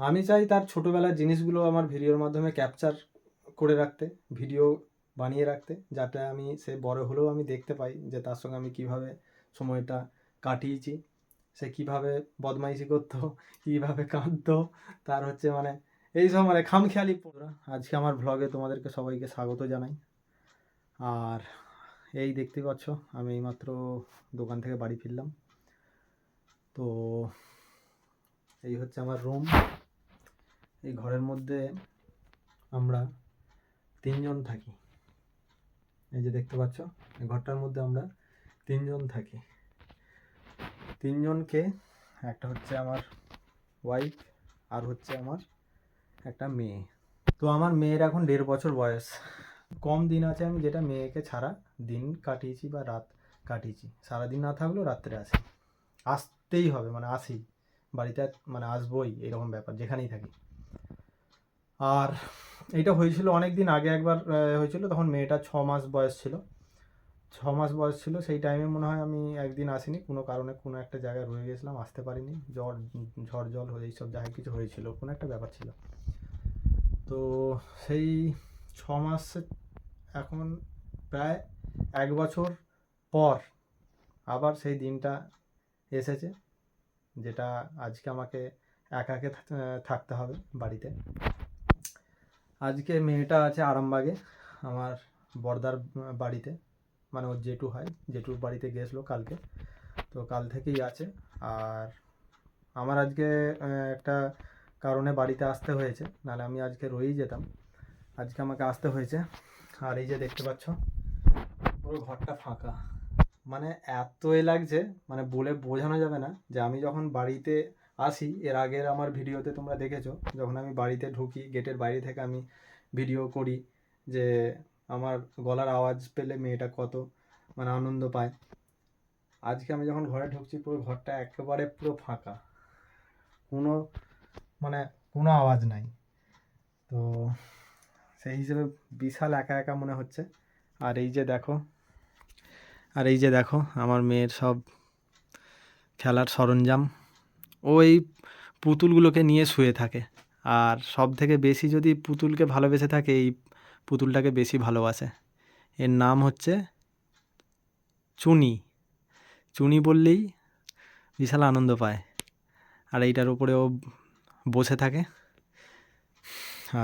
আমি চাই তার ছোটোবেলার জিনিসগুলো আমার ভিডিওর মাধ্যমে ক্যাপচার করে রাখতে, ভিডিও বানিয়ে রাখতে, যাতে আমি সে বড় হলেও আমি দেখতে পাই যে তার সঙ্গে আমি কীভাবে সময়টা কাটিয়েছি, সে কীভাবে বদমাইশি করতো, কীভাবে কাঁদতো, তার হচ্ছে মানে এইসব মানে খামখেয়ালি। আজকে আমার ভ্লগে তোমাদেরকে সবাইকে স্বাগত জানাই। আর এই দেখতে পাচ্ছ আমি এইমাত্র দোকান থেকে বাড়ি ফিরলাম। তো এই হচ্ছে আমার রুম। এই ঘরের মধ্যে আমরা তিনজন থাকি। এই যে দেখতে পাচ্ছ, এই ঘরটার মধ্যে আমরা তিনজন থাকি। তিনজনকে, একটা হচ্ছে আমার ওয়াইফ, আর হচ্ছে আমার একটা মেয়ে। তো আমার মেয়ের এখন 1.5 বছর বয়স। কম দিন আছে আমি যেটা মেয়েকে ছাড়া দিন কাটিয়েছি বা রাত কাটিয়েছি। সারাদিন না থাকলেও রাত্রে আসি, আসতেই হবে, মানে আসি বাড়িতে, মানে আসবই, এরকম ব্যাপার যেখানেই থাকি। আর এটা হয়েছিল অনেক দিন আগে, একবার হয়েছিল, তখন মেয়েটা 6 মাস বয়স ছিল। 6 মাস বয়স ছিল, সেই টাইমে মনে হয় আমি একদিন আসিনি, কোনো কারণে কোনো একটা জায়গায় রয়ে গেছিলাম, আসতে পারিনি। ঝড় জল হয়ে এইসব জায়গায় কিছু হয়েছিল, কোনো একটা ব্যাপার ছিল। তো সেই 6 মাসে এখন প্রায় 1 বছর পর আবার সেই দিনটা এসেছে, যেটা আজকে আমাকে একাকে থাকতে হবে বাড়িতে। আজকে মেয়েটা আছে আরামবাগে, আমার বড়দার বাড়িতে, মানে ওর জেঠু হয়, জেঠুর বাড়িতে গেছিলো কালকে। তো কাল থেকেই আছে। আর আমার আজকে একটা কারণে বাড়িতে আসতে হয়েছে, নাহলে আমি আজকে রয়েই যেতাম। আজকে আমাকে আসতে হয়েছে। আর এই যে দেখতে পাচ্ছ পুরো ঘরটা ফাঁকা, মানে এত লাগছে, মানে বলে বোঝানো যাবে না। যে আমি যখন বাড়িতে আসি, এর আগের আমার ভিডিওতে তোমরা দেখেছো, যখন আমি বাড়িতে ঢুকি গেটের বাইরে থেকে আমি ভিডিও করি যে আমার গলার আওয়াজ পেলে মেয়েটা কত মানে আনন্দ পায়। আজকে আমি যখন ঘরে ঢুকছি, পুরো ঘরটা একেবারে পুরো ফাঁকা, কোনো মানে কোনো আওয়াজ নাই। তো সেই হিসেবে বিশাল একা একা মনে হচ্ছে। আর এই যে দেখো, আমার মেয়ের সব খেলার সরঞ্জাম, ও এই পুতুলগুলোকে নিয়ে শুয়ে থাকে। আর সব থেকে বেশি যদি পুতুলকে ভালোবেসে থাকে, এই পুতুলটাকে বেশি ভালোবাসে। এর নাম হচ্ছে চুনি। চুনি বললেই বিশাল আনন্দ পায়। আর এইটার উপরে ও বসে থাকে।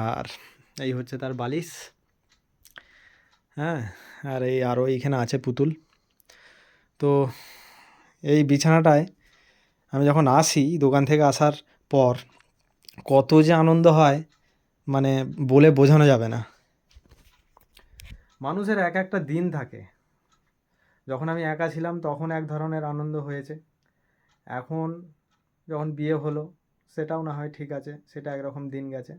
আর এই হচ্ছে তার বালিশ। হ্যাঁ, আর এই আরও এইখানে আছে পুতুল। তো এই বিছানাটায় আমি যখন আসি, দোকান থেকে আসার পর কত যে আনন্দ হয়, মানে বলে বোঝানো যাবে না। মানুষের এক একটা দিন থাকে। যখন আমি একা ছিলাম তখন এক ধরনের আনন্দ হয়েছে, এখন যখন বিয়ে হলো সেটাও না হয় ঠিক আছে, সেটা একরকম দিন গেছে।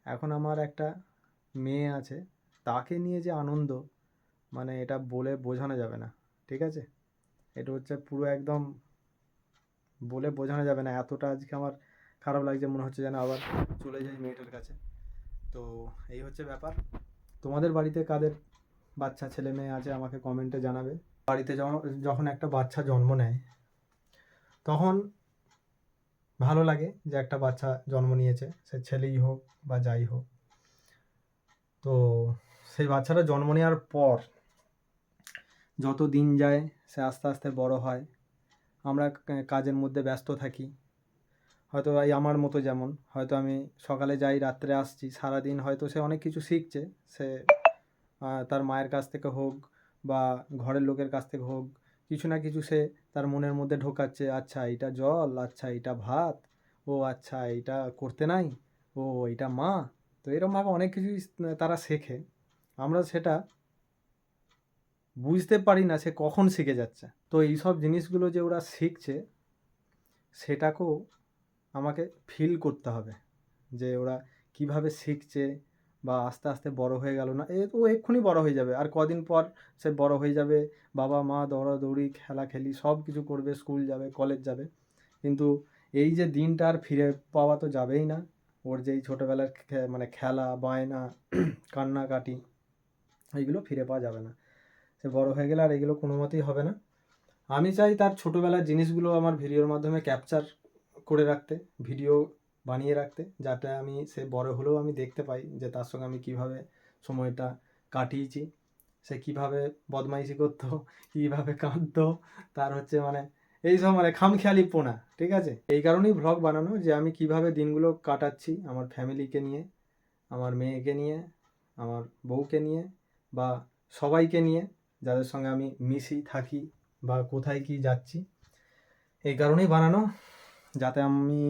এখন আমার একটা মেয়ে আছে, তাকে নিয়ে যে আনন্দ, মানে এটা বলে বোঝানো যাবে না। ঠিক আছে, এটা হচ্ছে পুরো একদম বলে বোঝানো যাবে না। এতটা আজকে আমার খারাপ লাগছে, মনে হচ্ছে যেন আবার চলে যাই মেয়েটার কাছে। তো এই হচ্ছে ব্যাপার। তোমাদের বাড়িতে কাদের বাচ্চা ছেলে মেয়ে আছে আমাকে কমেন্টে জানাবে। বাড়িতে যখন একটা বাচ্চা জন্ম নেয়, তখন ভালো লাগে যে একটা বাচ্চা জন্ম নিয়েছে, সে ছেলেই হোক বা যাই হোক। তো সেই বাচ্চাটা জন্ম নেওয়ার পর যত দিন যায়, সে আস্তে আস্তে বড় হয়। আমরা কাজের মধ্যে ব্যস্ত থাকি। হয়তো এই আমার মতো, যেমন হয়তো আমি সকালে যাই, রাত্রে আসছি, সারাদিন হয়তো সে অনেক কিছু শিখছে। সে তার মায়ের কাছ থেকে হোক বা ঘরের লোকের কাছ থেকে হোক, কিছু না কিছু সে তার মনের মধ্যে ঢোকাচ্ছে। আচ্ছা এটা জল, আচ্ছা এটা ভাত, ও আচ্ছা এটা করতে নাই, ও এটা মা। তো এরকমভাবে অনেক কিছুই তারা শেখে। আমরা সেটা বুঝতে পারি না সে কখন শিখে যাচ্ছে। তো এইসব জিনিসগুলো যে ওরা শিখছে, সেটাকেও আমাকে ফিল করতে হবে যে ওরা কিভাবে শিখছে, বা আস্তে আস্তে বড় হয়ে গেল না, ও এক্ষুনি বড় হয়ে যাবে, আর কদিন পর সে বড় হয়ে যাবে, বাবা মা দৌড়াদৌড়ি খেলাখেলি সব কিছু করবে, স্কুল যাবে, কলেজ যাবে। কিন্তু এই যে দিনটা আর ফিরে পাওয়া তো যাবেই না। ওর যেই ছোটোবেলার মানে খেলা, বায়না, কান্নাকাটি, এইগুলো ফিরে পাওয়া যাবে না। সে বড় হয়ে গেলে আর এগুলো কোনো মতেই হবে না। আমি চাই তার ছোটোবেলার জিনিসগুলো আমার ভিডিওর মাধ্যমে ক্যাপচার করে রাখতে, ভিডিও বানিয়ে রাখতে, যাতে আমি সে বড় হলেও আমি দেখতে পাই যে তার সঙ্গে আমি কীভাবে সময়টা কাটিয়েছি, সে কীভাবে বদমাইশি করতো, কীভাবে কাঁদতো, তার হচ্ছে মানে এইসব মানে খামখেয়ালিপনা, ঠিক আছে? এই কারণেই ভ্লগ বানানো, যে আমি কীভাবে দিনগুলো কাটাচ্ছি আমার ফ্যামিলিকে নিয়ে, আমার মেয়েকে নিয়ে, আমার বউকে নিয়ে, বা সবাইকে নিয়ে যাদের সঙ্গে আমি মিশি, থাকি, বা কোথায় কি যাচ্ছি। এই কারণেই বানানো, যাতে আমি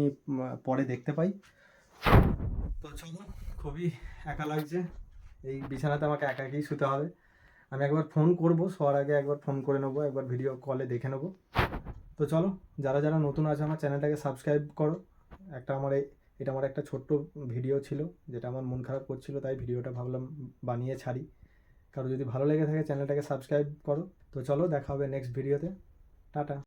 পরে দেখতে পাই। তো চলো, খুবই একা লাগছে, এই বিছানাতে আমাকে একা একাই শুতে হবে। আমি একবার ফোন করব, শোয়ার আগে একবার ফোন করে নেবো, একবার ভিডিও কলে দেখে নেবো। তো চলো, যারা যারা নতুন আছে আমার চ্যানেলটাকে সাবস্ক্রাইব করো। এটা আমার একটা ছোট্ট ভিডিও ছিল, যেটা আমার মন খারাপ করছিল, তাই ভিডিওটা ভাবলাম বানিয়ে ছাড়ি। কারো যদি ভালো লেগে থাকে চ্যানেলটাকে সাবস্ক্রাইব করো। তো চলো, দেখা হবে নেক্সট ভিডিওতে। টাটা।